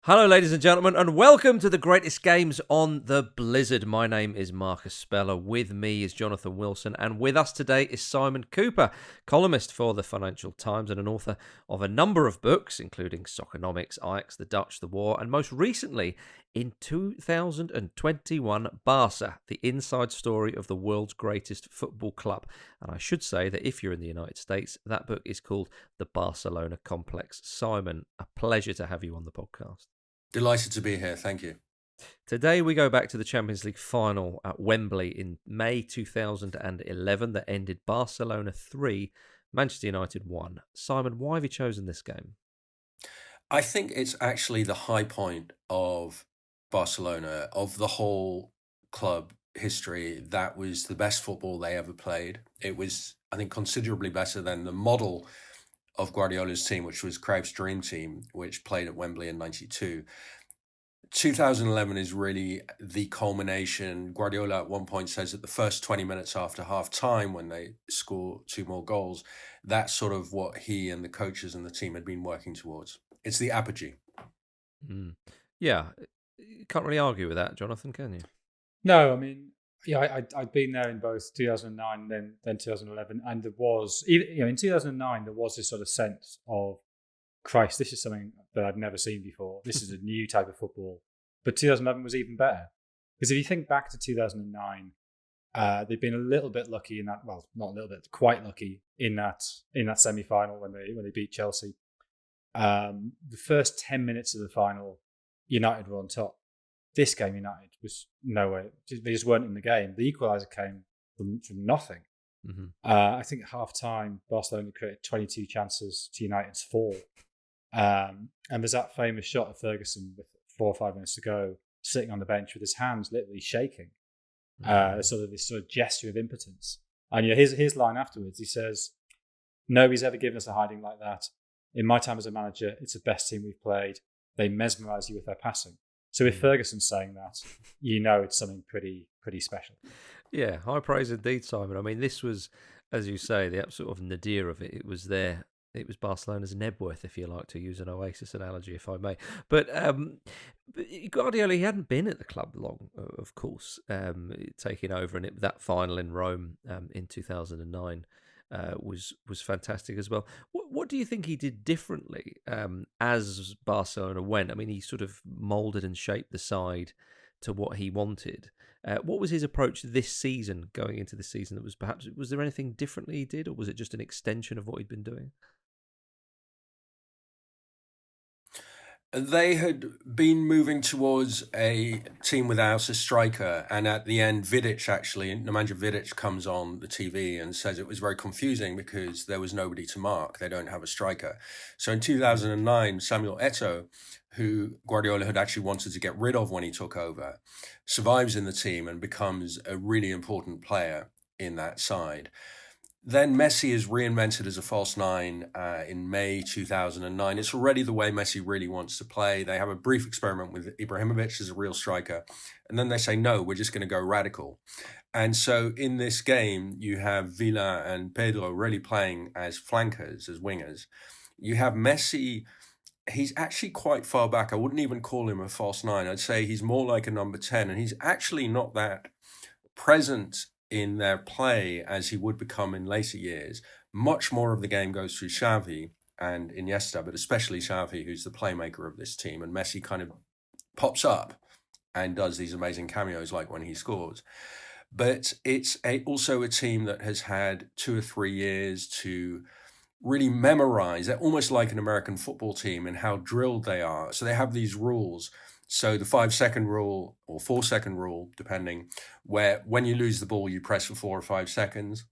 Hello, ladies and gentlemen, and welcome to the greatest games on the Blizzard. My name is Marcus Speller. With me is Jonathan Wilson, and with us today is Simon Kuper, columnist for the Financial Times and an author of a number of books, including Soccernomics, Ajax, The Dutch, The War, and most recently, in 2021, Barca, the inside story of the world's greatest football club. And I should say that if you're in the United States, that book is called The Barcelona Complex. Simon, a pleasure to have you on the podcast. Delighted to be here. Thank you. Today we go back to the Champions League final at Wembley in May 2011 that ended Barcelona 3, Manchester United 1. Simon, why have you chosen this game? I think it's actually the high point of Barcelona, of the whole club history. That was the best football they ever played. It was, I think, considerably better than the model of Guardiola's team, which was Cruyff's dream team, which played at Wembley in 92. 2011 is really the culmination. Guardiola at one point says that the first 20 minutes after half time, when they score two more goals, that's sort of what he and the coaches and the team had been working towards. It's the apogee. Yeah, you can't really argue with that, Jonathan, can you? No, I mean, yeah, I'd been there in both 2009 and then 2011, and there was, in 2009 there was this sort of sense of, Christ, this is something that I've never seen before. This is a new type of football. But 2011 was even better, because if you think back to 2009, they've been a little bit lucky in that. Well, not a little bit, quite lucky in that semi-final when they beat Chelsea. The first 10 minutes of the final, United were on top. This game, United was nowhere. They just weren't in the game. The equaliser came from nothing. Mm-hmm. I think at half time, Barcelona created 22 chances to United's 4. And there's that famous shot of Ferguson with 4 or 5 minutes to go, sitting on the bench with his hands literally shaking. Sort of this sort of gesture of impotence. And his line afterwards, he says, "Nobody's ever given us a hiding like that. In my time as a manager, it's the best team we've played. They mesmerise you with their passing." So if Ferguson's saying that, you know it's something pretty special. Yeah, high praise indeed, Simon. I mean, this was, as you say, the sort of nadir of it. It was Barcelona's Nebworth, if you like to use an Oasis analogy, if I may. But Guardiola, he hadn't been at the club long, of course, taking over, and that final in Rome in 2009 was fantastic as well. What do you think he did differently as Barcelona went? I mean, he sort of moulded and shaped the side to what he wanted. What was his approach this season, going into the season? Was there anything differently he did, or was it just an extension of what he'd been doing? They had been moving towards a team without a striker, and at the end, Nemanja Vidic comes on the TV and says it was very confusing because there was nobody to mark. They don't have a striker. So in 2009, Samuel Eto'o, who Guardiola had actually wanted to get rid of when he took over, survives in the team and becomes a really important player in that side. Then Messi is reinvented as a false nine in May 2009. It's already the way Messi really wants to play. They have a brief experiment with Ibrahimovic as a real striker. And then they say, no, we're just going to go radical. And so in this game, you have Villa and Pedro really playing as flankers, as wingers. You have Messi. He's actually quite far back. I wouldn't even call him a false nine. I'd say he's more like a number 10. And he's actually not that present in their play as he would become in later years. Much more of the game goes through Xavi and Iniesta, but especially Xavi, who's the playmaker of this team. And Messi kind of pops up and does these amazing cameos like when he scores. But it's also a team that has had 2 or 3 years to really memorize. They're almost like an American football team in how drilled they are. So they have these rules. So the 5-second rule or 4-second rule, depending, where when you lose the ball, you press for 4 or 5 seconds.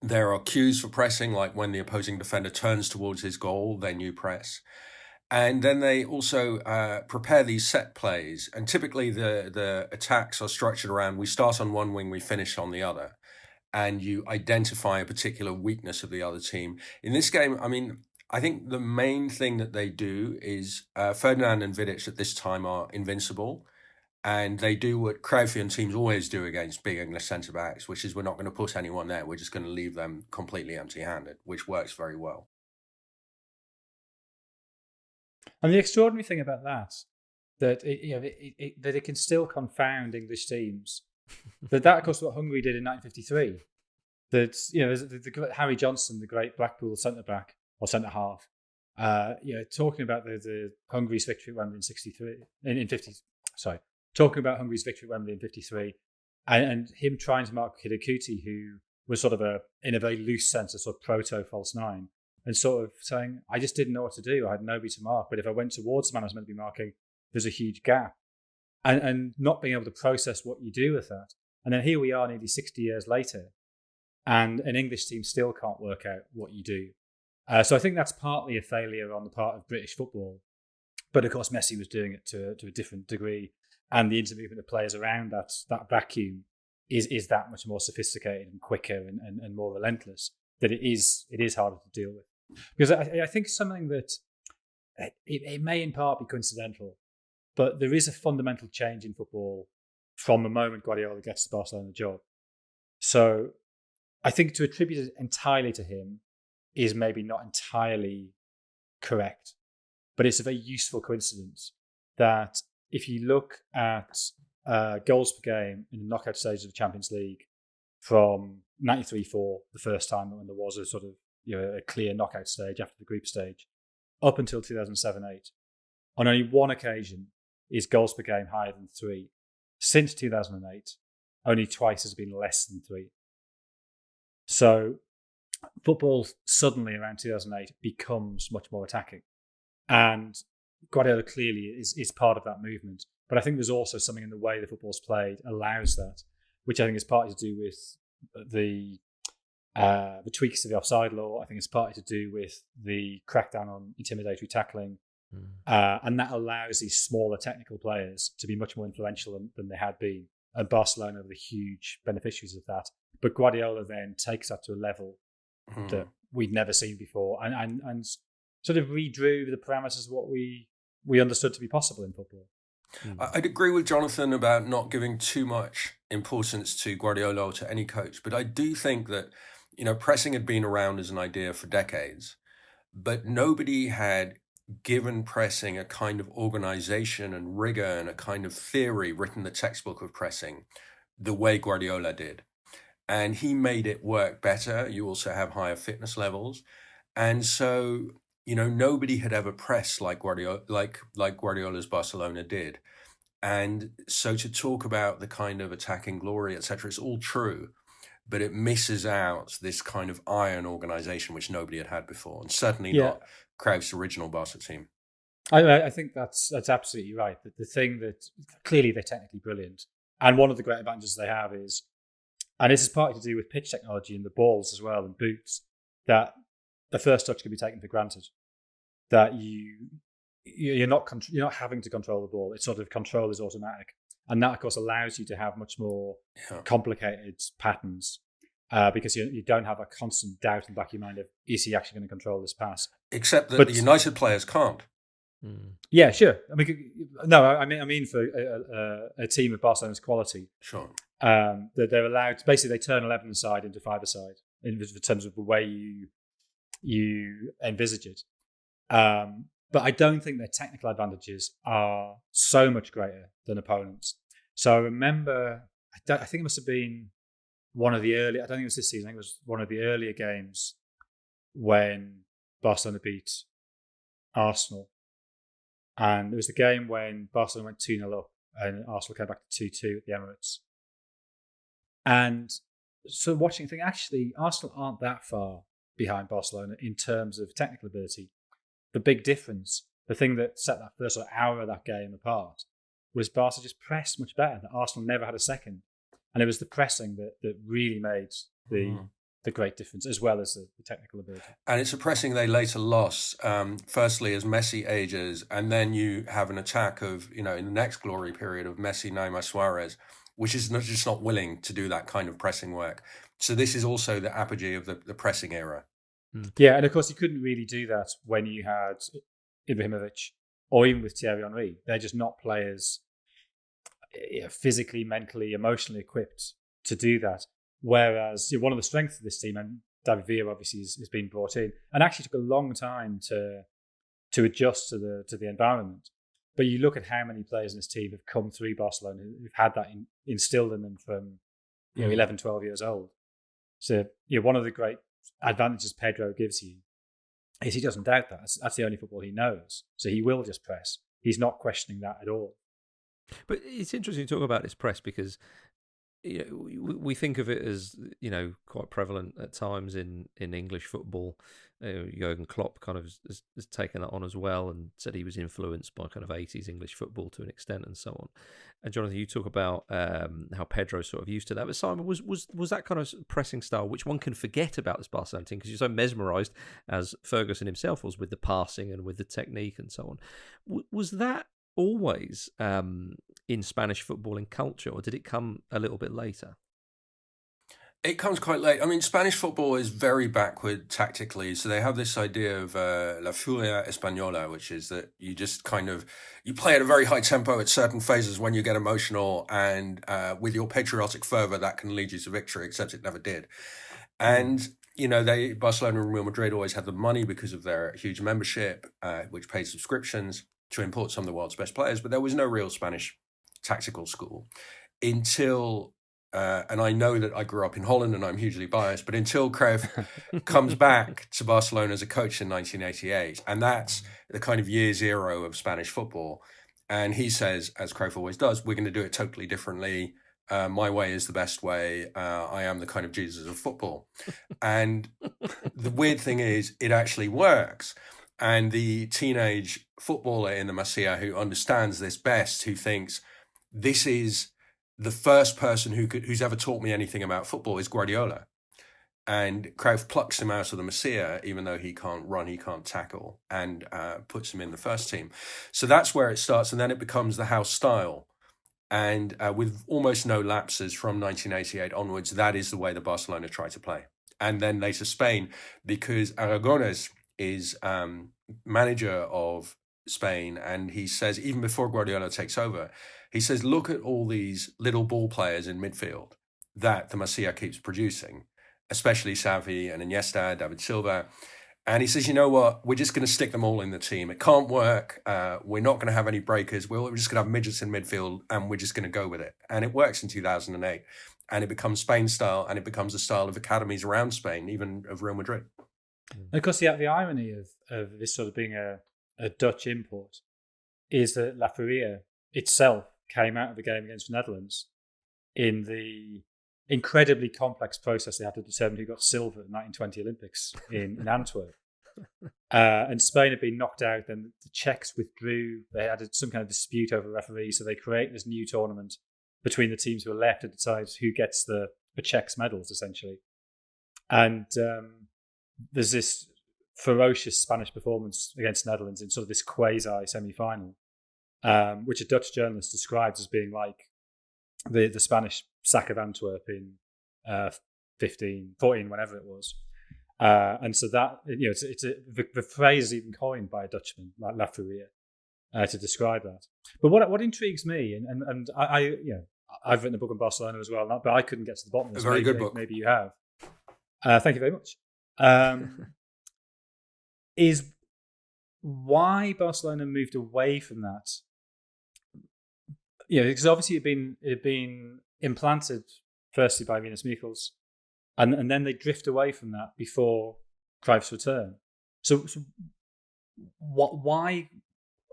There are cues for pressing, like when the opposing defender turns towards his goal, then you press. And then they also prepare these set plays. And typically the attacks are structured around, we start on one wing, we finish on the other. And you identify a particular weakness of the other team. In this game, I mean, I think the main thing that they do is Ferdinand and Vidic at this time are invincible, and they do what Cruyffian teams always do against big English centre-backs, which is we're not going to put anyone there. We're just going to leave them completely empty-handed, which works very well. And the extraordinary thing about that it can still confound English teams. that of course what Hungary did in 1953. That the Harry Johnson, the great Blackpool centre back or centre half, talking about the Hungary's victory at Wembley in '63 in 50. Sorry, talking about Hungary's victory at Wembley in '53, and him trying to mark Hidakuti, who was sort of in a very loose sense, a sort of proto false nine, and sort of saying, I just didn't know what to do. I had nobody to mark, but if I went towards the man I was meant to be marking, there's a huge gap, and not being able to process what you do with that. And then here we are, nearly 60 years later, and an English team still can't work out what you do. So I think that's partly a failure on the part of British football. But of course, Messi was doing it to a different degree. And the intermovement of players around that vacuum is that much more sophisticated and quicker and more relentless, that it is harder to deal with. Because I think something that it may in part be coincidental, but there is a fundamental change in football from the moment Guardiola gets the Barcelona job. So I think to attribute it entirely to him is maybe not entirely correct, but it's a very useful coincidence that if you look at goals per game in the knockout stages of the Champions League from 93-4, the first time when there was a sort of a clear knockout stage after the group stage, up until 2007-8, on only one occasion is goals per game higher than 3. Since 2008, only twice has been less than 3. So football suddenly around 2008 becomes much more attacking. And Guardiola clearly is part of that movement. But I think there's also something in the way the football's played allows that, which I think is partly to do with the tweaks to the offside law. I think it's partly to do with the crackdown on intimidatory tackling. And that allows these smaller technical players to be much more influential than they had been. And Barcelona are the huge beneficiaries of that. But Guardiola then takes that to a level that we'd never seen before and sort of redrew the parameters of what we understood to be possible in football. I'd agree with Jonathan about not giving too much importance to Guardiola or to any coach, but I do think that, pressing had been around as an idea for decades, but nobody had given pressing a kind of organization and rigor and a kind of theory, written the textbook of pressing the way Guardiola did. And he made it work better. You also have higher fitness levels. And so, nobody had ever pressed like Guardiola's Barcelona did. And so to talk about the kind of attacking glory, etc., it's all true, but it misses out this kind of iron organization which nobody had before, and certainly not Cruyff's original Barca team. I think that's absolutely right. The thing that clearly they're technically brilliant, and one of the great advantages they have is, and this is partly to do with pitch technology and the balls as well and boots, that the first touch can be taken for granted. That you're not having to control the ball. It's sort of control is automatic, and that of course allows you to have much more complicated patterns because you don't have a constant doubt in the back of your mind of, is he actually going to control this pass? Except that the United players can't. Yeah, sure. I mean for a team of Barcelona's quality, sure, that they're allowed. Basically, they turn 11-a-side into 5-a-side in terms of the way you envisage it. But I don't think their technical advantages are so much greater than opponents. So I remember, I think it must have been one of the early, I don't think it was this season, I think it was one of the earlier games when Barcelona beat Arsenal. And it was the game when Barcelona went 2-0 up and Arsenal came back to 2-2 at the Emirates. And so watching, thinking, actually, Arsenal aren't that far behind Barcelona in terms of technical ability. The big difference, the thing that set that first sort of hour of that game apart, was Barca just pressed much better. That Arsenal never had a second. And it was the pressing that really made the great difference, as well as the technical ability. And it's a pressing they later lost, firstly as Messi ages, and then you have an attack of, in the next glory period of Messi, Neymar, Suarez, which is just not willing to do that kind of pressing work. So this is also the apogee of the pressing era. Yeah, and of course you couldn't really do that when you had Ibrahimovic or even with Thierry Henry. They're just not players physically, mentally, emotionally equipped to do that. Whereas one of the strengths of this team, and David Villa obviously has been brought in, and actually took a long time to to adjust to the environment. But you look at how many players in this team have come through Barcelona who've had that instilled in them from 11, 12 years old. So one of the great advantages Pedro gives you is he doesn't doubt that. That's the only football he knows. So he will just press. He's not questioning that at all. But it's interesting to talk about this press because we think of it as quite prevalent at times in English football. Jurgen Klopp kind of has taken that on as well and said he was influenced by kind of 80s English football to an extent and so on. And Jonathan, you talk about how Pedro's sort of used to that. But Simon, was that kind of pressing style, which one can forget about this Barcelona team because you're so mesmerised, as Ferguson himself was, with the passing and with the technique and so on. Was that always in Spanish football and culture, or did it come a little bit later? It comes quite late. I mean, Spanish football is very backward tactically. So they have this idea of la furia española, which is that you just you play at a very high tempo at certain phases when you get emotional, and with your patriotic fervor, that can lead you to victory, except it never did. And, Barcelona and Real Madrid always had the money because of their huge membership, which paid subscriptions to import some of the world's best players. But there was no real Spanish tactical school until... and I know that I grew up in Holland and I'm hugely biased, but until Cruyff comes back to Barcelona as a coach in 1988, and that's the kind of year zero of Spanish football. And he says, as Cruyff always does, we're going to do it totally differently. My way is the best way. I am the kind of Jesus of football. And the weird thing is, it actually works. And the teenage footballer in the Masia who understands this best, who thinks this is the first person who's ever taught me anything about football, is Guardiola. And Cruyff plucks him out of the Masia, even though he can't run, he can't tackle, and puts him in the first team. So that's where it starts, and then it becomes the house style. And with almost no lapses from 1988 onwards, that is the way that Barcelona try to play. And then later Spain, because Aragonés is manager of Spain, and he says, even before Guardiola takes over, he says, look at all these little ball players in midfield that the Masia keeps producing, especially Xavi and Iniesta, David Silva. And he says, you know what, we're just going to stick them all in the team. It can't work. We're not going to have any breakers. We're just going to have midgets in midfield, and we're just going to go with it. And it works in 2008. And it becomes Spain style, and it becomes the style of academies around Spain, even of Real Madrid. And of course, the irony of this sort of being a Dutch import is that La Furia itself came out of the game against the Netherlands in the incredibly complex process they had to determine who got silver in the 1920 Olympics in Antwerp. And Spain had been knocked out, then the Czechs withdrew. They had some kind of dispute over referees, so they created this new tournament between the teams who were left to decide who gets the Czechs medals, essentially. And there's this ferocious Spanish performance against the Netherlands in sort of this quasi semi-final, which a Dutch journalist describes as being like the Spanish sack of Antwerp in 14, whenever it was. And so that, the phrase is even coined by a Dutchman like La Furia to describe that. But what intrigues me, and I've written a book on Barcelona as well, but I couldn't get to the bottom of this. A very good book. Maybe you have. Thank you very much. Is why Barcelona moved away from that. Because obviously it had been implanted firstly by Rinus Michels, and then they drift away from that before Cruyff's return. So why?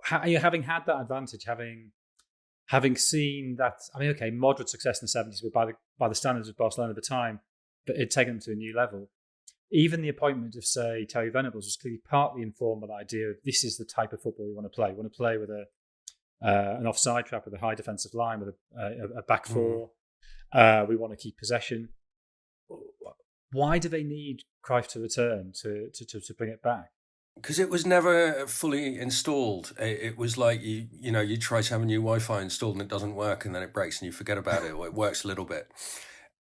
Having had that advantage, having seen that, moderate success in the 70s, but by the standards of Barcelona at the time, but it had taken them to a new level. Even the appointment of, say, Terry Venables was clearly partly informed by the idea of this is the type of football we want to play. We want to play with an offside trap with a high defensive line, with a back four. We want to keep possession. Why do they need Cruyff to return to bring it back? Because it was never fully installed. It was like you try to have a new Wi-Fi installed and it doesn't work, and then it breaks and you forget about it, or it works a little bit.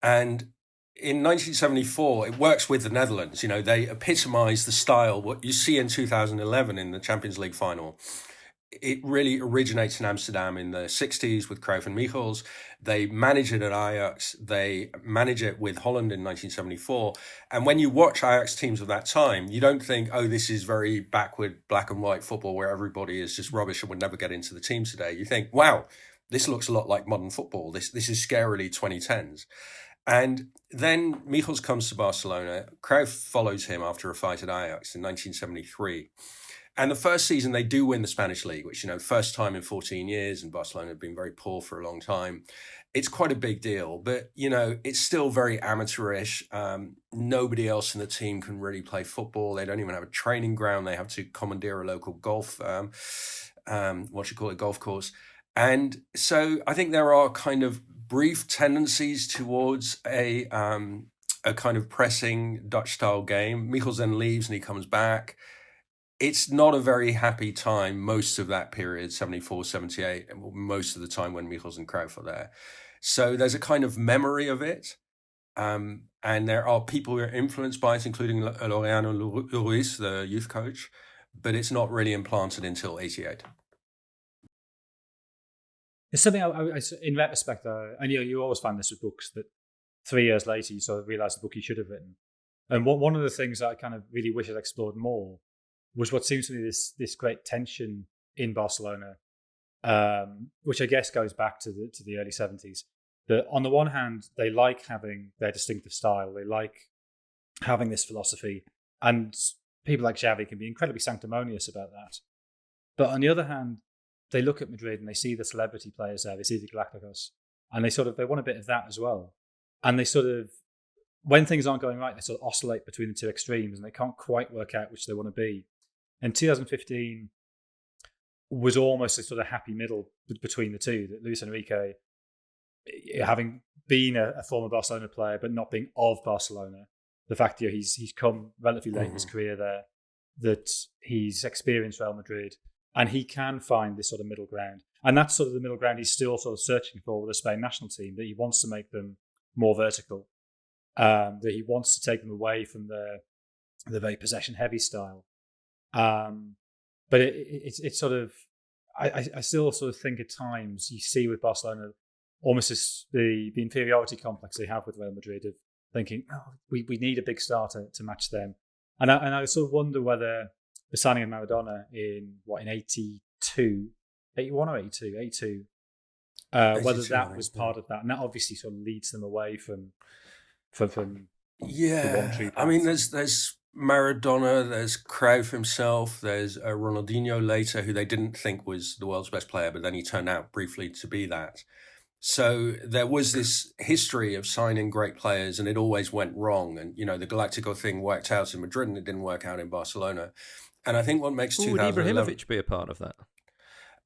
And in 1974, it works with the Netherlands. They epitomise the style, what you see in 2011 in the Champions League final. it really originates in Amsterdam in the 60s with Cruyff and Michels. They manage it at Ajax. They manage it with Holland in 1974. And when you watch Ajax teams of that time, you don't think, oh, this is very backward black and white football where everybody is just rubbish and would never get into the teams today. You think, wow, this looks a lot like modern football. This is scarily 2010s. And then Michels comes to Barcelona. Cruyff follows him after a fight at Ajax in 1973. And the first season, they do win the Spanish league, which, first time in 14 years, and Barcelona have been very poor for a long time. It's quite a big deal, but, it's still very amateurish. Nobody else in the team can really play football. They don't even have a training ground. They have to commandeer a local golf, golf course. And so I think there are kind of brief tendencies towards a kind of pressing Dutch-style game. Michels then leaves and he comes back. It's not a very happy time most of that period, 74, 78, and most of the time when Michels and Cruyff are there. So there's a kind of memory of it. And there are people who are influenced by it, including Laureano Ruiz, the youth coach, but it's not really implanted until 88. It's something I in retrospect, and you always find this with books that 3 years later you sort of realise the book you should have written. And one of the things that I kind of really wish I'd explored more was what seems to be this great tension in Barcelona, which I guess goes back to the early 70s. That on the one hand, they like having their distinctive style, they like having this philosophy, and people like Xavi can be incredibly sanctimonious about that. But on the other hand, they look at Madrid and they see the celebrity players there, they see the Galacticos, and they want a bit of that as well. And they sort of, when things aren't going right, they sort of oscillate between the two extremes and they can't quite work out which they want to be. And 2015 was almost a sort of happy middle between the two, that Luis Enrique, having been a former Barcelona player but not being of Barcelona, the fact that he's come relatively late in his career there, that he's experienced Real Madrid, and he can find this sort of middle ground. And that's sort of the middle ground he's still sort of searching for with the Spain national team, that he wants to make them more vertical, that he wants to take them away from the very possession-heavy style. But it's sort of, I still sort of think at times you see with Barcelona almost this, the inferiority complex they have with Real Madrid of thinking, oh, we need a big star to match them. And I sort of wonder whether the signing of Maradona in 82, 81 or 82, 82, whether that was part of that. And that obviously sort of leads them away from yeah. the one true path. I mean, there's Maradona, there's Cruyff himself, there's Ronaldinho later, who they didn't think was the world's best player, but then he turned out briefly to be that. So there was this history of signing great players, and it always went wrong. And, the Galactico thing worked out in Madrid, and it didn't work out in Barcelona. And I think what makes 2011... Would Ibrahimovic be a part of that?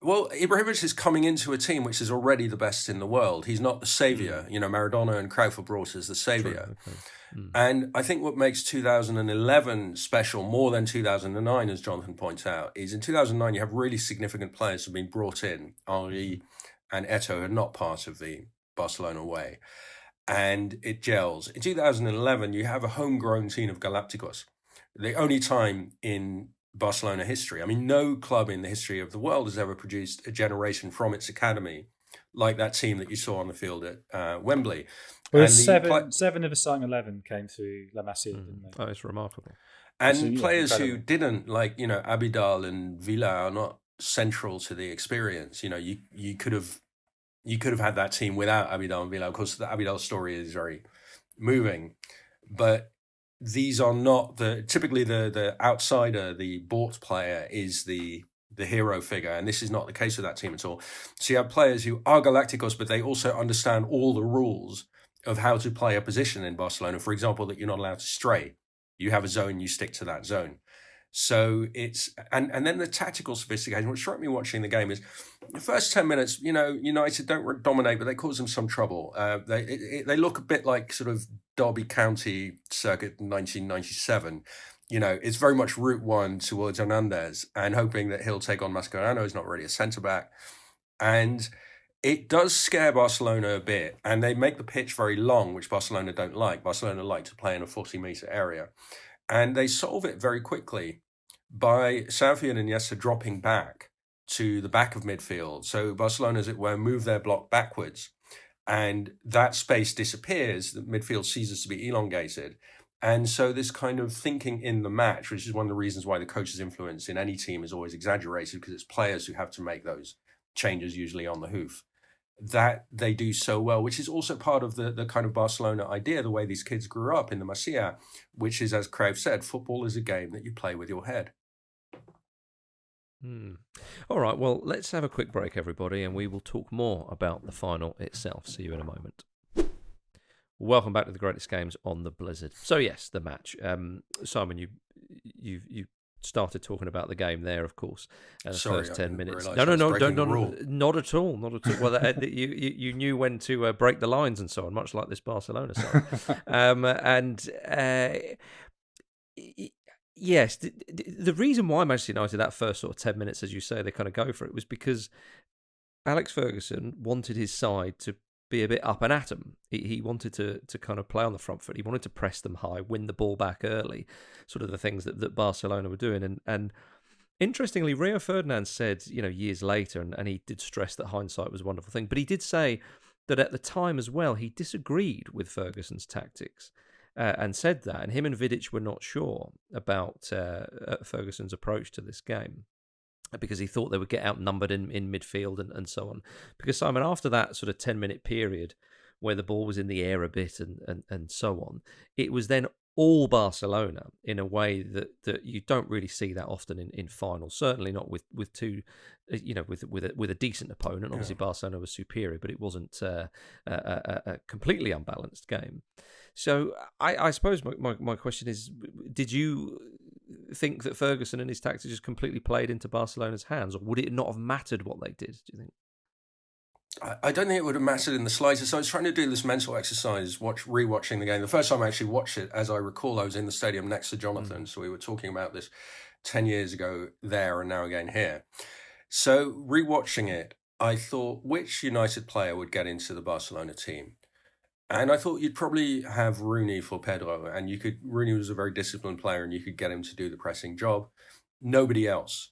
Well, Ibrahimovic is coming into a team which is already the best in the world. He's not the saviour. Maradona and Cruyff were brought as the saviour. Okay. And I think what makes 2011 special, more than 2009, as Jonathan points out, is in 2009 you have really significant players who have been brought in. Henry and Eto'o are not part of the Barcelona way. And it gels. In 2011, you have a homegrown team of Galacticos. The only time in Barcelona history, I mean, no club in the history of the world has ever produced a generation from its academy like that team that you saw on the field at Wembley. Well, seven of the starting 11 came through La Masia, didn't they? Oh, it's remarkable. And players who didn't, like, Abidal and Villa are not central to the experience. You could have had that team without Abidal and Villa. Of course, the Abidal story is very moving, but these are not typically the outsider, the bought player is the hero figure, and this is not the case with that team at all. So you have players who are Galacticos, but they also understand all the rules of how to play a position in Barcelona. For example, that you're not allowed to stray. You have a zone, you stick to that zone. So it's and then the tactical sophistication. What struck me watching the game is the first 10 minutes, United don't dominate, but they cause them some trouble. They look a bit like sort of Derby County circa 1997. It's very much Route 1 towards Hernandez and hoping that he'll take on Mascherano, who's not really a centre-back. And it does scare Barcelona a bit, and they make the pitch very long, which Barcelona don't like. Barcelona like to play in a 40-metre area. And they solve it very quickly by Xavi and Iniesta dropping back to the back of midfield. So Barcelona, as it were, move their block backwards, and that space disappears. The midfield ceases to be elongated. And so this kind of thinking in the match, which is one of the reasons why the coach's influence in any team is always exaggerated, because it's players who have to make those changes, usually on the hoof, that they do so well, which is also part of the kind of Barcelona idea, the way these kids grew up in the Masia, which is, as Cruyff said, football is a game that you play with your head. All right, well, let's have a quick break, everybody, and we will talk more about the final itself. See you in a moment. Welcome back to the greatest games on the Blizzard. So yes, the match. Simon, you started talking about the game there, of course. The Sorry, first 10 minutes. No, don't, not at all, not at all. Well, you knew when to break the lines and so on, much like this Barcelona side. Yes, the reason why Manchester United, that first sort of 10 minutes, as you say, they kind of go for it, was because Alex Ferguson wanted his side to be a bit up and at them. He wanted to kind of play on the front foot. He wanted to press them high, win the ball back early, sort of the things that Barcelona were doing. And interestingly, Rio Ferdinand said, years later, and he did stress that hindsight was a wonderful thing, but he did say that at the time as well, he disagreed with Ferguson's tactics. And said that, and him and Vidic were not sure about Ferguson's approach to this game, because he thought they would get outnumbered in midfield and so on. Because, Simon, after that sort of 10-minute period where the ball was in the air a bit and so on, it was then all Barcelona in a way that you don't really see that often in finals. Certainly not with two, with a decent opponent. Obviously, Barcelona was superior, but it wasn't a completely unbalanced game. So I suppose my question is, did you think that Ferguson and his tactics just completely played into Barcelona's hands, or would it not have mattered what they did, do you think? I don't think it would have mattered in the slightest. So I was trying to do this mental exercise, rewatching the game. The first time I actually watched it, as I recall, I was in the stadium next to Jonathan. So we were talking about this 10 years ago there and now again here. So rewatching it, I thought, which United player would get into the Barcelona team? And I thought you'd probably have Rooney for Pedro, and Rooney was a very disciplined player, and you could get him to do the pressing job. Nobody else.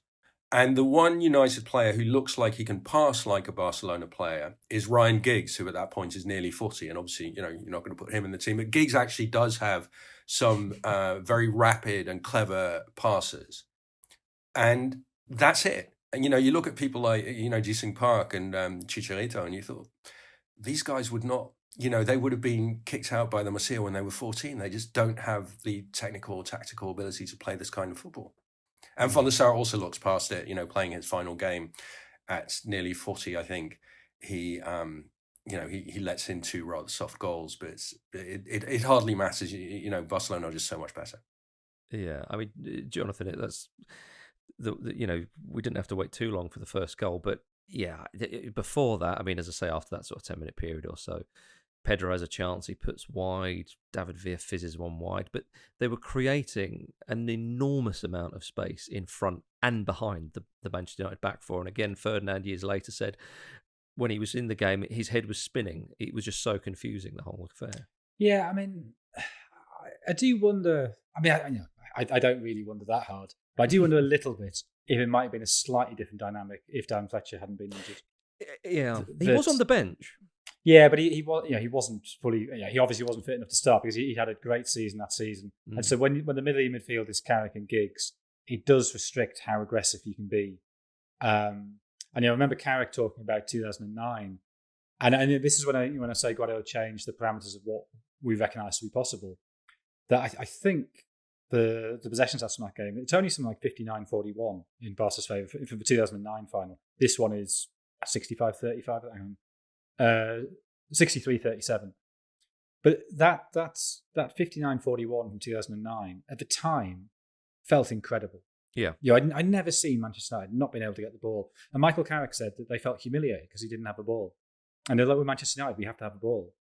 And the one United player who looks like he can pass like a Barcelona player is Ryan Giggs, who at that point is nearly 40. And obviously, you're not going to put him in the team. But Giggs actually does have some very rapid and clever passes. And that's it. And, you look at people like, Jisung Park and Chicharito, and you thought, these guys would not, they would have been kicked out by the Masia when they were 14. They just don't have the technical or tactical ability to play this kind of football. And Van der Sar also looks past it, playing his final game at nearly 40, I think. He lets in 2 rather soft goals, but it hardly matters. Barcelona are just so much better. Yeah, I mean, Jonathan, that's we didn't have to wait too long for the first goal, but yeah, before that, I mean, as I say, after that sort of 10-minute period or so, Pedro has a chance, he puts wide, David Villa fizzes one wide, but they were creating an enormous amount of space in front and behind the Manchester United back four. And again, Ferdinand years later said when he was in the game, his head was spinning. It was just so confusing, the whole affair. Yeah, I mean, I do wonder, I don't really wonder that hard, but I do wonder a little bit if it might have been a slightly different dynamic if Dan Fletcher hadn't been injured. Yeah, he was on the bench. Yeah, but he wasn't fully. Yeah, he obviously wasn't fit enough to start because he had a great season that season. And so when the middle of the midfield is Carrick and Giggs, it does restrict how aggressive you can be. And I remember Carrick talking about 2009, and this is when I say Guardiola changed the parameters of what we recognise to be possible. That I think the possession stats from that game, it's only something like 59-41 in Barca's favour for the 2009 final. This one is 65-35. Hang on. 63-37. But that 59-41 from 2009 at the time felt incredible. Yeah. I'd never seen Manchester United not being able to get the ball. And Michael Carrick said that they felt humiliated because he didn't have the ball. And they're like, with Manchester United, we have to have the ball.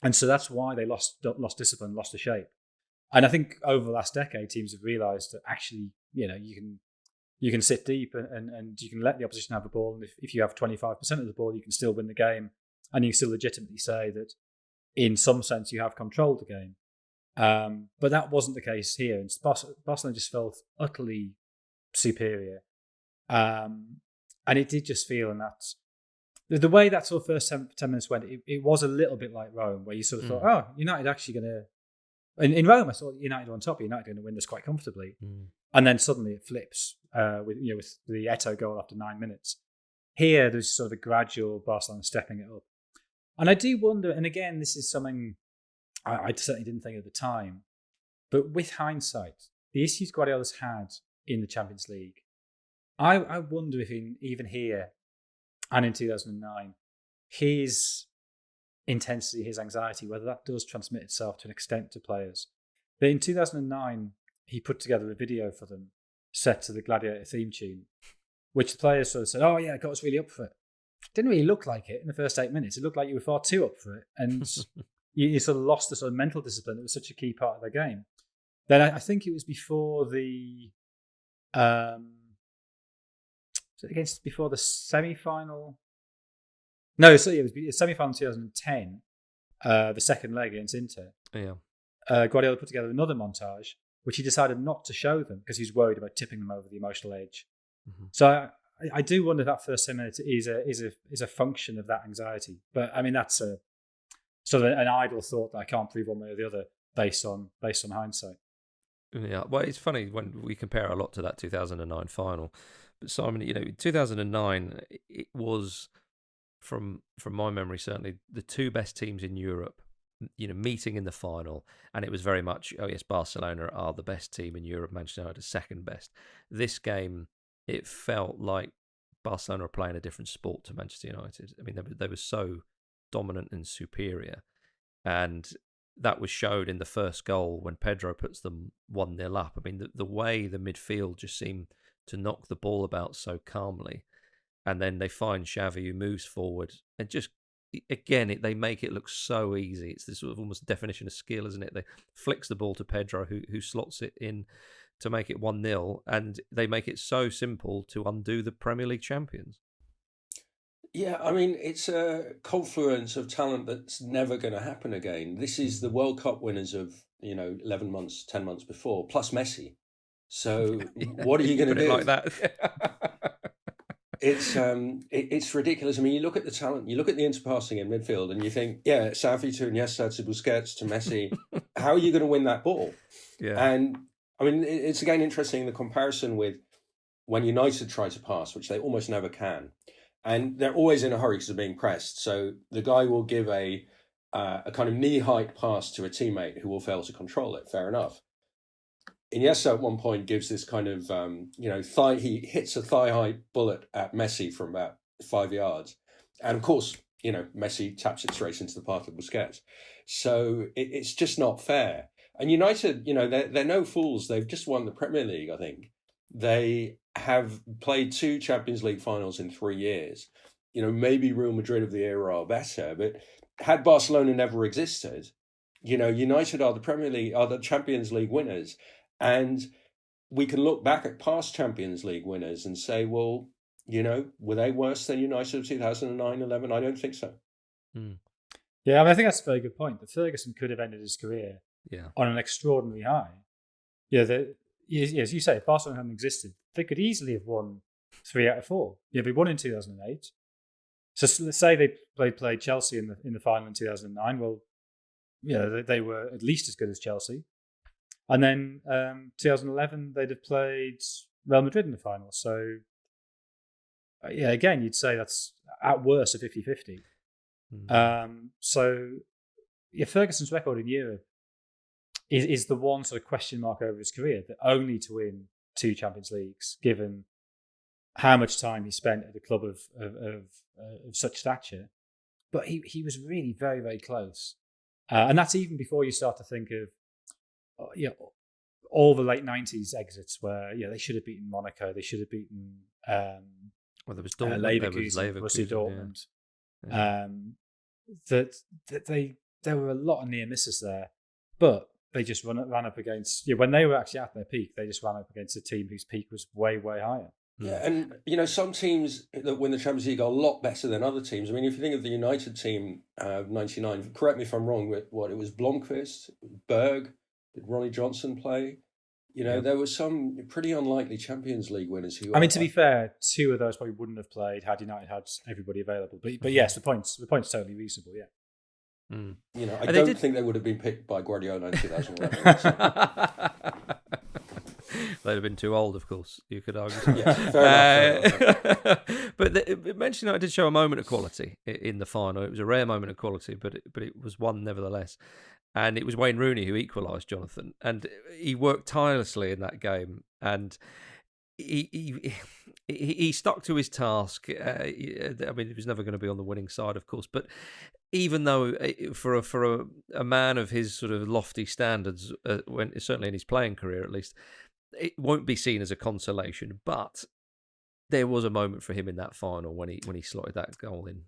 And so that's why they lost discipline, lost the shape. And I think over the last decade, teams have realised that actually, you can sit deep and you can let the opposition have the ball. And if you have 25% of the ball, you can still win the game. And you can still legitimately say that in some sense you have controlled the game. But that wasn't the case here. And Barcelona just felt utterly superior. And it did just feel, and that's the way that sort of first 10 minutes went, it was a little bit like Rome, where you sort of thought, oh, United actually going to... In Rome, I thought United on top, United going to win this quite comfortably. And then suddenly it flips with the Eto'o goal after 9 minutes. Here, there's sort of a gradual Barcelona stepping it up. And I do wonder, and again, this is something I certainly didn't think at the time, but with hindsight, the issues Guardiola's had in the Champions League, I wonder if even here and in 2009, his intensity, his anxiety, whether that does transmit itself to an extent to players. But in 2009, he put together a video for them set to the Gladiator theme tune, which the players sort of said, oh yeah, got us really up for it. Didn't really look like it in the first 8 minutes. It looked like you were far too up for it. And you sort of lost the sort of mental discipline that was such a key part of the game. Then I think it was before the before the semi-final. No, so it was semi-final 2010, the second leg against Inter. Yeah. Guardiola put together another montage, which he decided not to show them because he was worried about tipping them over the emotional edge. So I do wonder if that first 10 minutes is a function of that anxiety. But I mean, that's a sort of an idle thought that I can't prove one way or the other based on hindsight. Yeah, well, it's funny when we compare a lot to that 2009 final. But Simon, 2009, it was, from my memory, certainly the two best teams in Europe, meeting in the final, and it was very much, oh yes, Barcelona are the best team in Europe, Manchester United is second best. This game, it felt like Barcelona were playing a different sport to Manchester United. I mean, they were so dominant and superior, and that was showed in the first goal when Pedro puts them 1-0 up. I mean, the way the midfield just seemed to knock the ball about so calmly, and then they find Xavi, who moves forward, and just, again, they make it look so easy. It's this sort of almost definition of skill, isn't it? They flicks the ball to Pedro, who slots it in to make it 1-0, and they make it so simple to undo the Premier League champions. Yeah, I mean, it's a confluence of talent that's never going to happen again. This is the World Cup winners of, 11 months, 10 months before, plus Messi. So what are you going to do? Like that. It's ridiculous. I mean, you look at the talent, you look at the interpassing in midfield, and you think, yeah, Xavi to Iniesta to Busquets to Messi. How are you going to win that ball? Yeah. And I mean, it's again interesting the comparison with when United try to pass, which they almost never can, and they're always in a hurry because they're being pressed. So the guy will give a kind of knee-height pass to a teammate who will fail to control it. Fair enough. Iniesta at one point gives this kind of, he hits a thigh-high bullet at Messi from about 5 yards. And of course, Messi taps it straight into the path of Busquets. So it's just not fair. And United, they're no fools. They've just won the Premier League, I think. They have played 2 Champions League finals in 3 years. Maybe Real Madrid of the era are better, but had Barcelona never existed, United are the Champions League winners. And we can look back at past Champions League winners and say, well, were they worse than United of 2009-11? I don't think so. Yeah, I mean, I think that's a very good point. That Ferguson could have ended his career on an extraordinary high. Yeah, as you say, if Barcelona hadn't existed, they could easily have won 3 out of 4. Yeah, they won in 2008. So let's say they played Chelsea in the final in 2009. Well, they were at least as good as Chelsea. And then 2011, they'd have played Real Madrid in the final. So, again, you'd say that's at worst a 50-50. Ferguson's record in Europe is the one sort of question mark over his career, that only to win 2 Champions Leagues, given how much time he spent at a club of such stature. But he was really very, very close. And that's even before you start to think of all the late 90s exits where they should have beaten Monaco, they should have beaten there was Dortmund, Leverkusen, Borussia Dortmund. There were a lot of near misses there, but they just ran up against when they were actually at their peak. They just ran up against a team whose peak was way, way higher. Yeah, and some teams that win the Champions League are a lot better than other teams. I mean, if you think of the United team of '99, correct me if I'm wrong, but it was Blomqvist, Berg. Did Ronnie Johnson play? There were some pretty unlikely Champions League winners who. I mean, to be fair, 2 of those probably wouldn't have played had United had everybody available. But yes, the point's totally reasonable. Yeah. I don't think they would have been picked by Guardiola in 2011. So. They'd have been too old, of course. You could argue. Yeah, fair enough. But Manchester United did show a moment of quality in the final. It was a rare moment of quality, but it was one nevertheless. And it was Wayne Rooney who equalised, Jonathan. And he worked tirelessly in that game. And he stuck to his task. I mean, he was never going to be on the winning side, of course. But even though for a man of his sort of lofty standards, certainly in his playing career at least, it won't be seen as a consolation. But there was a moment for him in that final when he slotted that goal in.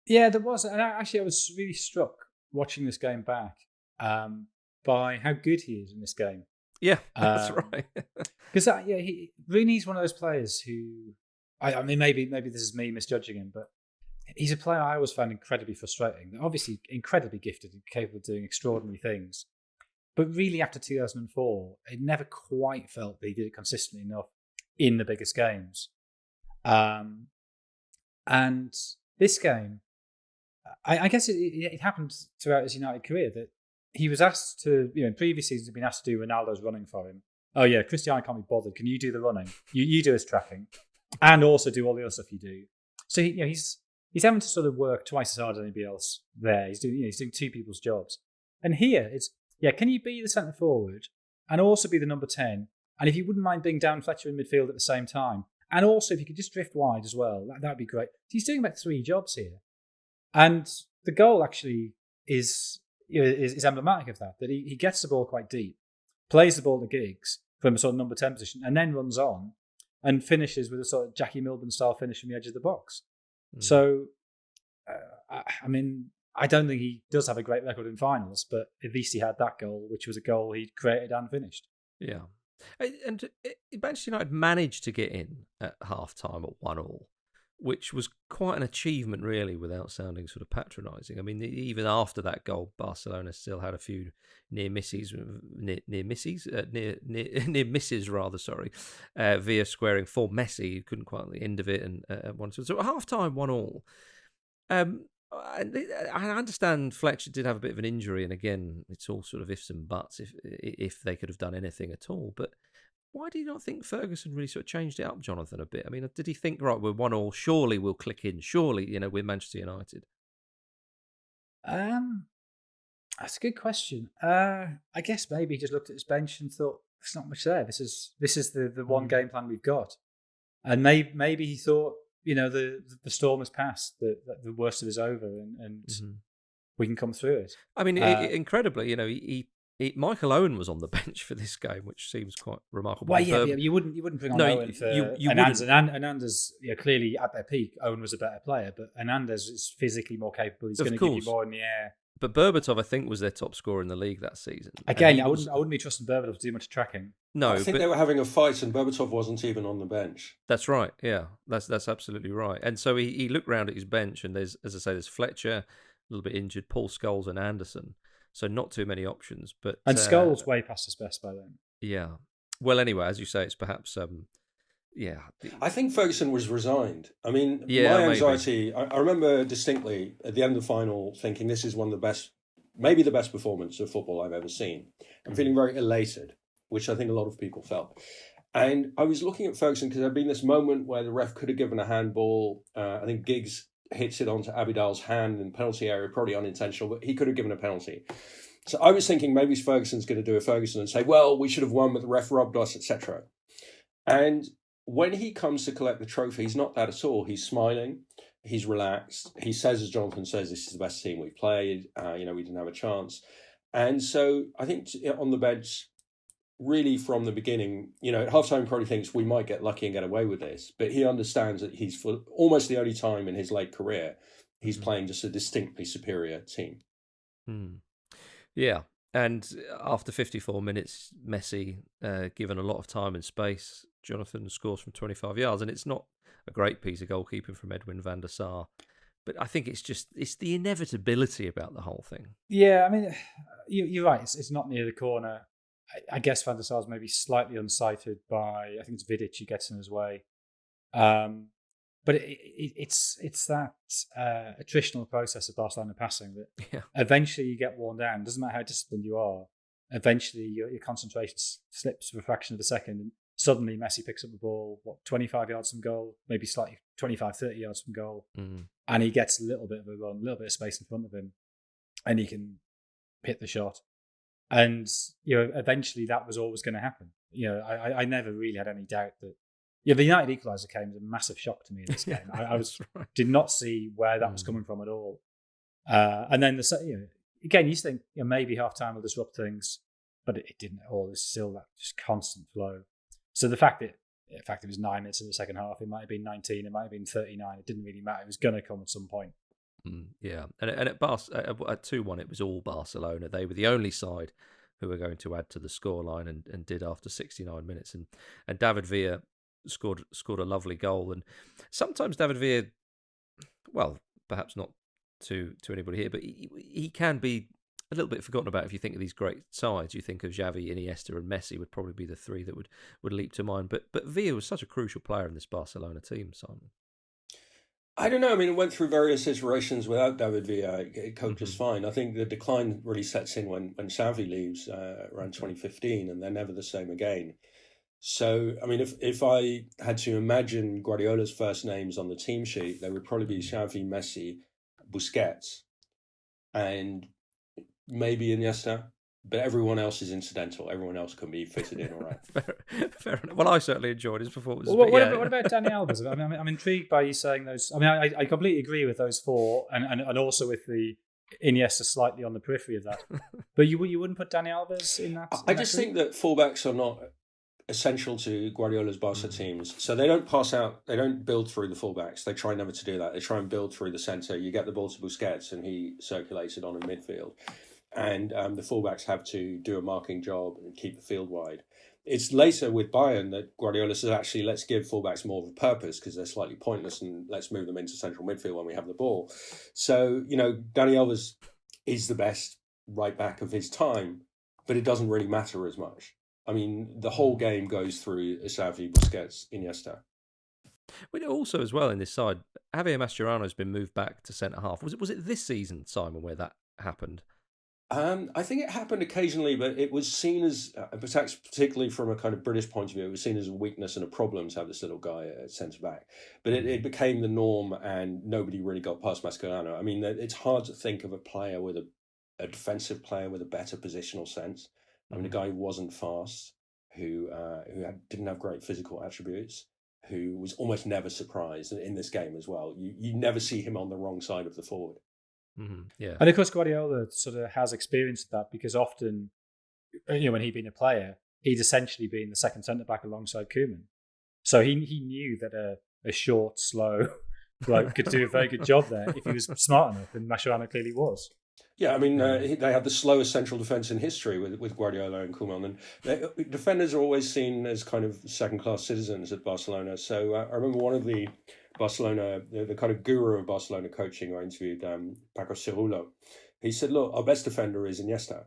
Yeah, there was. And I was really struck watching this game back by how good he is in this game. Yeah, that's right. Because Rooney's one of those players who, I mean, maybe this is me misjudging him, but he's a player I always found incredibly frustrating. Obviously, incredibly gifted and capable of doing extraordinary things, but really after 2004, it never quite felt that he did it consistently enough in the biggest games. And this game, I guess it happened throughout his United career that he was asked to, in previous seasons, he'd been asked to do Ronaldo's running for him. Oh yeah, Cristiano can't be bothered. Can you do the running? You do his tracking, and also do all the other stuff you do. So he's having to sort of work twice as hard as anybody else there. He's doing 2 people's jobs. And here it's can you be the centre forward and also be the number 10? And if you wouldn't mind being down Fletcher in midfield at the same time, and also if you could just drift wide as well, that'd be great. So he's doing about 3 jobs here, and the goal actually is emblematic of that. That he gets the ball quite deep, plays the ball to Giggs from a sort of number 10 position, and then runs on and finishes with a sort of Jackie Milburn style finish from the edge of the box. So, I mean, I don't think he does have a great record in finals, but at least he had that goal, which was a goal he'd created and finished. Yeah. And Manchester United managed to get in at half-time at 1-1, which was quite an achievement, really, without sounding sort of patronising. I mean, even after that goal, Barcelona still had a few near misses, rather. Sorry, Villa squaring for Messi, who couldn't quite at the end of it, and so at half time 1-1. I understand Fletcher did have a bit of an injury, and again, it's all sort of ifs and buts if they could have done anything at all, but. Why do you not think Ferguson really sort of changed it up, Jonathan, a bit? I mean, did he think, right, we're 1-1, surely we'll click in, surely, we're Manchester United? That's a good question. I guess maybe he just looked at his bench and thought, there's not much there. This is the one game plan we've got. And maybe he thought, the storm has passed, the worst of it is over, and we can come through it. I mean, incredibly, Michael Owen was on the bench for this game, which seems quite remarkable. Well, yeah, you wouldn't bring on Owen for Hernandez. Hernandez, clearly at their peak, Owen was a better player, but Hernandez is physically more capable. He's going to give you more in the air. But Berbatov, I think, was their top scorer in the league that season. Again, I wouldn't be trusting Berbatov to do much tracking. No, I think they were having a fight, and Berbatov wasn't even on the bench. That's right. Yeah, that's absolutely right. And so he looked round at his bench, and there's Fletcher, a little bit injured, Paul Scholes, and Anderson. So not too many options, and Scholes way past his best by then. Yeah. Well, anyway, as you say, it's perhaps I think Ferguson was resigned. I mean, my anxiety. I remember distinctly at the end of the final thinking this is one of the best, maybe the best performance of football I've ever seen. I'm feeling very elated, which I think a lot of people felt. And I was looking at Ferguson because there'd been this moment where the ref could have given a handball. I think Giggs hits it onto Abidal's hand in the penalty area, probably unintentional, but he could have given a penalty. So I was thinking maybe Ferguson's going to do a Ferguson and say, well, we should have won, but the ref robbed us, etc. And when he comes to collect the trophy, he's not that at all. He's smiling. He's relaxed. He says, as Jonathan says, this is the best team we've played. We didn't have a chance. And so I think on the bench, really from the beginning, at halftime he probably thinks we might get lucky and get away with this, but he understands that he's for almost the only time in his late career, he's playing just a distinctly superior team. Yeah. And after 54 minutes, Messi, given a lot of time and space, Jonathan scores from 25 yards, and it's not a great piece of goalkeeping from Edwin van der Sar. But I think it's the inevitability about the whole thing. Yeah, I mean, you're right. It's not near the corner. I guess Van der Sar's maybe slightly unsighted by, I think it's Vidic who gets in his way. But it's that attritional process of Barcelona passing that eventually you get worn down. Doesn't matter how disciplined you are. Eventually your concentration slips for a fraction of a second, and suddenly Messi picks up the ball, 25 yards from goal, maybe slightly 25, 30 yards from goal, and he gets a little bit of a run, a little bit of space in front of him, and he can hit the shot. And eventually that was always going to happen. I never really had any doubt that. The United equaliser came as a massive shock to me in this game. I did not see where that was coming from at all. And then again, you think maybe half time will disrupt things, but it didn't at all. There's still that just constant flow. So the fact it was 9 minutes in the second half, it might have been 19, it might have been 39. It didn't really matter. It was going to come at some point. Yeah, and at 2-1, it was all Barcelona. They were the only side who were going to add to the scoreline, and did after 69 minutes. And David Villa scored a lovely goal. And sometimes David Villa, well, perhaps not to anybody here, but he can be a little bit forgotten about if you think of these great sides. You think of Xavi, Iniesta, and Messi would probably be the three that would leap to mind. But Villa was such a crucial player in this Barcelona team, Simon. I don't know. I mean, it went through various iterations without David Villa. It coped just fine. I think the decline really sets in when Xavi leaves around 2015, and they're never the same again. So, I mean, if I had to imagine Guardiola's first names on the team sheet, they would probably be Xavi, Messi, Busquets, and maybe Iniesta. But everyone else is incidental. Everyone else can be fitted in all right. Fair enough. Well, I certainly enjoyed his performance. Well, what about Dani Alves? I mean, I'm intrigued by you saying those. I mean, I completely agree with those four, and also with the Iniesta slightly on the periphery of that. But you wouldn't put Dani Alves in that? I just think that fullbacks are not essential to Guardiola's Barca teams. So they don't pass out, they don't build through the fullbacks. They try never to do that. They try and build through the centre. You get the ball to Busquets and he circulates it on in midfield. And the fullbacks have to do a marking job and keep the field wide. It's later with Bayern that Guardiola says, actually, let's give fullbacks more of a purpose because they're slightly pointless, and let's move them into central midfield when we have the ball. So, Dani Alves is the best right back of his time, but it doesn't really matter as much. I mean, the whole game goes through Xavi, Busquets, Iniesta. Well, also as well in this side, Javier Mascherano has been moved back to centre half. Was it this season, Simon, where that happened? I think it happened occasionally, but it was seen as, particularly from a kind of British point of view, it was seen as a weakness and a problem to have this little guy at centre back. But it became the norm, and nobody really got past Mascherano. I mean, it's hard to think of a player with a defensive player with a better positional sense. I mean, a guy who wasn't fast, who didn't have great physical attributes, who was almost never surprised in this game as well. You never see him on the wrong side of the forward. Mm-hmm. Yeah, and of course Guardiola sort of has experience of that because often, when he'd been a player, he'd essentially been the second centre back alongside Koeman. So he knew that a short, slow bloke could do a very good job there if he was smart enough, and Mascherano clearly was. Yeah, I mean, they had the slowest central defence in history with Guardiola and Koeman, and defenders are always seen as kind of second-class citizens at Barcelona. So I remember one of the Barcelona, the kind of guru of Barcelona coaching, I interviewed Paco Cirulo. He said, look, our best defender is Iniesta.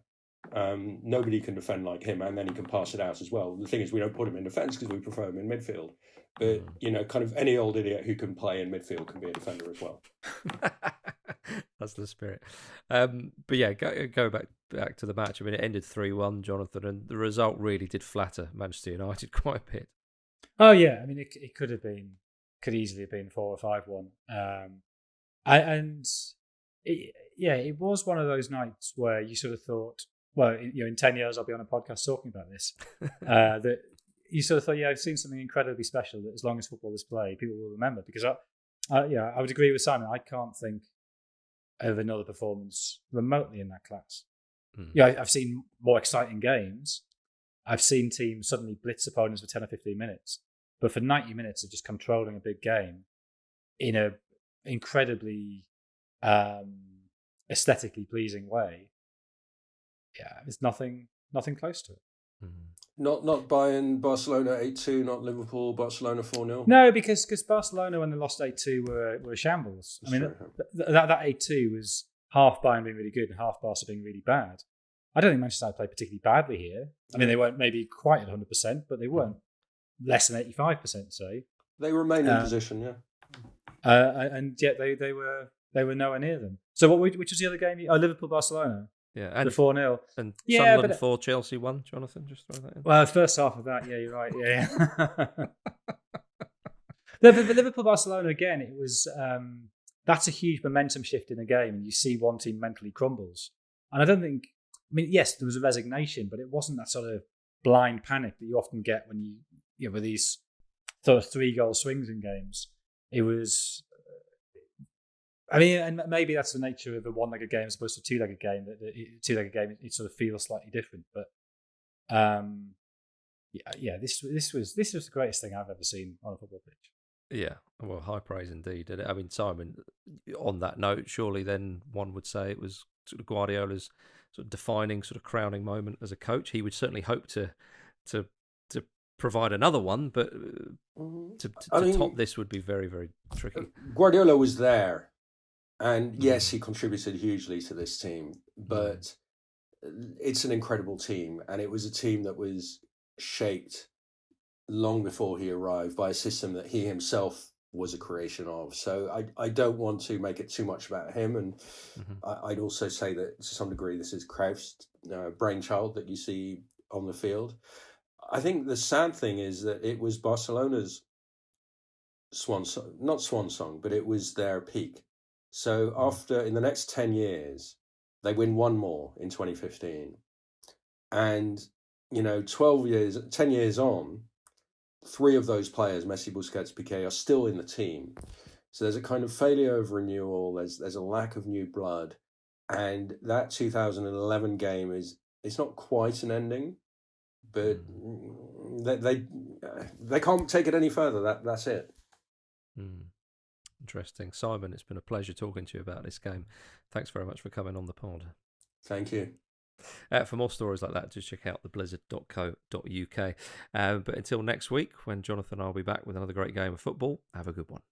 Nobody can defend like him, and then he can pass it out as well. The thing is, we don't put him in defence because we prefer him in midfield. But, kind of any old idiot who can play in midfield can be a defender as well. That's the spirit. But yeah, go back to the match. I mean, it ended 3-1, Jonathan, and the result really did flatter Manchester United quite a bit. Oh, yeah. I mean, it could easily have been 4 or 5-1. It was one of those nights where you sort of thought, well, in 10 years I'll be on a podcast talking about this. That you sort of thought, I've seen something incredibly special that as long as football is played, people will remember. Because I would agree with Simon. I can't think of another performance remotely in that class. I've seen more exciting games. I've seen teams suddenly blitz opponents for 10 or 15 minutes. But for 90 minutes of just controlling a big game in a incredibly aesthetically pleasing way, there's nothing close to it. Not Bayern, Barcelona 8-2, not Liverpool, Barcelona 4-0. No, because Barcelona, when they lost 8-2, were a shambles. That's that 8-2 was half Bayern being really good and half Barca being really bad. I don't think Manchester United played particularly badly here. I mean, they weren't maybe quite at 100%, but they weren't less than 85%. Say They remained in position, yeah. And yet they were nowhere near them. So which was the other game? Oh, Liverpool Barcelona. Yeah, and the 4-0. And Sunderland 4, Chelsea 1. Jonathan, just throw that in. Well, first half of that, yeah, you're right. Yeah. But Liverpool Barcelona again, it was that's a huge momentum shift in a game, and you see one team mentally crumbles. And I don't think. I mean, yes, there was a resignation, but it wasn't that sort of blind panic that you often get when you with these sort of 3-goal swings in games. It was. I mean, and maybe that's the nature of a one-legged game as opposed to a two-legged game. That two-legged game, it sort of feels slightly different. But this was the greatest thing I've ever seen on a football pitch. Yeah, well, high praise indeed. I mean, Simon, on that note, surely then one would say it was sort of Guardiola's sort of defining, sort of crowning moment as a coach. He would certainly hope to provide another one, but to top this would be very, very tricky. Guardiola was there. And yes, he contributed hugely to this team, but it's an incredible team. And it was a team that was shaped long before he arrived by a system that he himself was a creation of. So I don't want to make it too much about him. And I'd also say that to some degree, this is Cruyff's brainchild that you see on the field. I think the sad thing is that it was Barcelona's not swan song, but it was their peak. So in the next 10 years, they win one more in 2015. And, 10 years on, 3 of those players, Messi, Busquets, Pique, are still in the team. So there's a kind of failure of renewal. There's a lack of new blood. And that 2011 game it's not quite an ending, but they can't take it any further. That's it. Interesting. Simon, it's been a pleasure talking to you about this game. Thanks very much for coming on the pod. Thank you. For more stories like that, just check out theblizzard.co.uk. But until next week, when Jonathan and I will be back with another great game of football, have a good one.